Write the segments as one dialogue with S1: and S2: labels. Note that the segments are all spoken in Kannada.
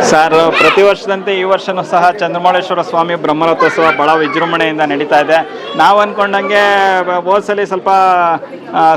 S1: ಸರ್, ಪ್ರತಿ ವರ್ಷದಂತೆ ಈ ವರ್ಷನೂ ಸಹ ಚಂದ್ರಮೌಳೇಶ್ವರ ಸ್ವಾಮಿ ಬ್ರಹ್ಮರಥೋತ್ಸವ ಭಾಳ ವಿಜೃಂಭಣೆಯಿಂದ ನಡೀತಾ ಇದೆ. ನಾವು ಅಂದ್ಕೊಂಡಂಗೆ ಹೋದ ಸಲ ಸ್ವಲ್ಪ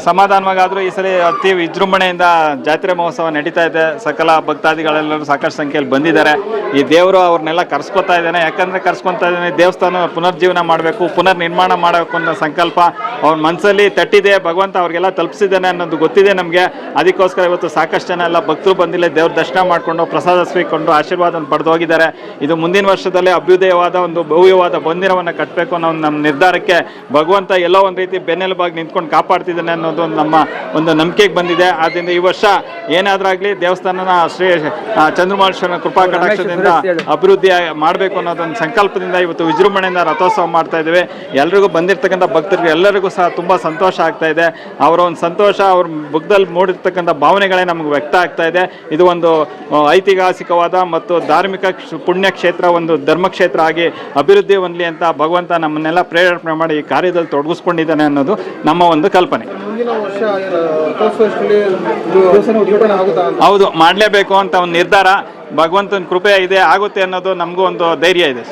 S1: ಸಮಾಧಾನವಾಗಾದರೂ ಈ ಸಲ ಅತಿ ವಿಜೃಂಭಣೆಯಿಂದ ಜಾತ್ರೆ ಮಹೋತ್ಸವ ನಡೀತಾ ಇದೆ. ಸಕಲ ಭಕ್ತಾದಿಗಳೆಲ್ಲರೂ ಸಾಕಷ್ಟು ಸಂಖ್ಯೆಯಲ್ಲಿ ಬಂದಿದ್ದಾರೆ. ಈ ದೇವರು ಅವ್ರನ್ನೆಲ್ಲ ಕರ್ಸ್ಕೊತಾ ಇದ್ದಾನೆ. ಯಾಕಂದರೆ ಕರ್ಸ್ಕೊತಾ ಇದ್ದಾನೆ, ದೇವಸ್ಥಾನ ಪುನರ್ಜೀವನ ಮಾಡಬೇಕು, ಪುನರ್ ನಿರ್ಮಾಣ ಮಾಡಬೇಕು ಅನ್ನೋ ಸಂಕಲ್ಪ ಅವ್ರ ಮನಸ್ಸಲ್ಲಿ ತಟ್ಟಿದೆ. ಭಗವಂತ ಅವ್ರಿಗೆಲ್ಲ ತಲುಪಿಸಿದ್ದಾನೆ ಅನ್ನೋದು ಗೊತ್ತಿದೆ ನಮಗೆ. ಅದಕ್ಕೋಸ್ಕರ ಇವತ್ತು ಸಾಕಷ್ಟು ಜನ ಎಲ್ಲ ಭಕ್ತರು ಬಂದಿಲ್ಲ, ದೇವ್ರ ದರ್ಶನ ಮಾಡಿಕೊಂಡು ಪ್ರಸಾದ ಸ್ವೀಕೊಂಡು ಆಶೀರ್ವಾದ ಪಡೆದು ಹೋಗಿದ್ದಾರೆ. ಇದು ಮುಂದಿನ ವರ್ಷದಲ್ಲಿ ಅಭ್ಯುದಯವಾದ ಒಂದು ಭವ್ಯವಾದ ಮಂದಿರವನ್ನು ಕಟ್ಟಬೇಕು ಅನ್ನೋ ನಮ್ಮ ನಿರ್ಧಾರಕ್ಕೆ ಭಗವಂತ ಎಲ್ಲೋ ಒಂದು ರೀತಿ ಬೆನ್ನೆಲುಬಾಗಿ ನಿಂತ್ಕೊಂಡು ಕಾಪಾಡ್ತಿದ್ದಾನೆ ಅನ್ನೋದು ನಮ್ಮ ಒಂದು ನಂಬಿಕೆಗೆ ಬಂದಿದೆ. ಆದ್ದರಿಂದ ಈ ವರ್ಷ ಏನಾದ್ರಾಗಲಿ ದೇವಸ್ಥಾನನ ಶ್ರೀ ಚಂದ್ರಮೌಳೇಶ್ವರನ ಕೃಪಾ ಕಟಾಕ್ಷದಿಂದ ಅಭಿವೃದ್ಧಿ ಮಾಡಬೇಕು ಅನ್ನೋದೊಂದು ಸಂಕಲ್ಪದಿಂದ ಇವತ್ತು ವಿಜೃಂಭಣೆಯಿಂದ ರಥೋತ್ಸವ ಮಾಡ್ತಾ ಇದ್ದೇವೆ. ಎಲ್ರಿಗೂ ಬಂದಿರತಕ್ಕಂಥ ಭಕ್ತರಿಗೆ ಎಲ್ಲರಿಗೂ ಸಹ ತುಂಬ ಸಂತೋಷ ಆಗ್ತಾ ಇದೆ. ಅವರ ಒಂದು ಸಂತೋಷ, ಅವ್ರ ಮುಖದಲ್ಲಿ ಮೂಡಿರ್ತಕ್ಕಂಥ ಭಾವನೆಗಳೇ ನಮಗೆ ವ್ಯಕ್ತ ಆಗ್ತಾ ಇದೆ. ಇದು ಒಂದು ಐತಿಹಾಸಿಕವಾದ ಮತ್ತು ಧಾರ್ಮಿಕ ಪುಣ್ಯಕ್ಷೇತ್ರ, ಒಂದು ಧರ್ಮಕ್ಷೇತ್ರ ಆಗಿ ಅಭಿವೃದ್ಧಿ ಹೊಂದಲಿ ಅಂತ ಭಗವಂತ ನಮ್ಮನ್ನೆಲ್ಲ ಪ್ರೇರೇಪಣೆ ಮಾಡಿ ಈ ಕಾರ್ಯದಲ್ಲಿ ತೊಡಗಿಸ್ಕೊಂಡಿದ್ದಾನೆ ಅನ್ನೋದು ನಮ್ಮ ಒಂದು ಕಲ್ಪನೆ. ಹೌದು, ಮಾಡಲೇಬೇಕು ಅಂತ ಒಂದು ನಿರ್ಧಾರ, ಭಗವಂತನ ಕೃಪೆ ಇದೆ, ಆಗುತ್ತೆ ಅನ್ನೋದು ನಮಗೂ ಒಂದು ಧೈರ್ಯ ಇದೆ.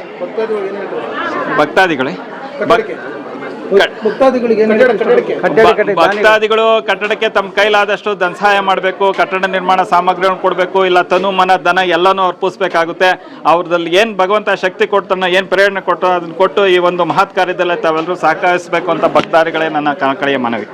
S1: ಭಕ್ತಾದಿಗಳು ಕಟ್ಟಡಕ್ಕೆ ತಮ್ಮ ಕೈಲಾದಷ್ಟು ಧನ ಸಹಾಯ ಮಾಡಬೇಕು. ಕಟ್ಟಡ ನಿರ್ಮಾಣ ಸಾಮಗ್ರಿಗಳನ್ನು ಕೊಡಬೇಕು, ಇಲ್ಲ ತನು ಮನ ಧನ ಎಲ್ಲನೂ ಅರ್ಪಿಸ್ಬೇಕಾಗುತ್ತೆ. ಅವ್ರದಲ್ಲಿ ಏನು ಭಗವಂತ ಶಕ್ತಿ ಕೊಡ್ತಾನೋ, ಏನು ಪ್ರೇರಣೆ ಕೊಟ್ಟೋ ಅದನ್ನು ಕೊಟ್ಟು ಈ ಒಂದು ಮಹತ್ ಕಾರ್ಯದಲ್ಲಿ ತಾವೆಲ್ಲರೂ ಸಹಕರಿಸಬೇಕು ಅಂತ ಭಕ್ತಾದಿಗಳೇ ನನ್ನ ಕಳಕಳಿಯ ಮನವಿ.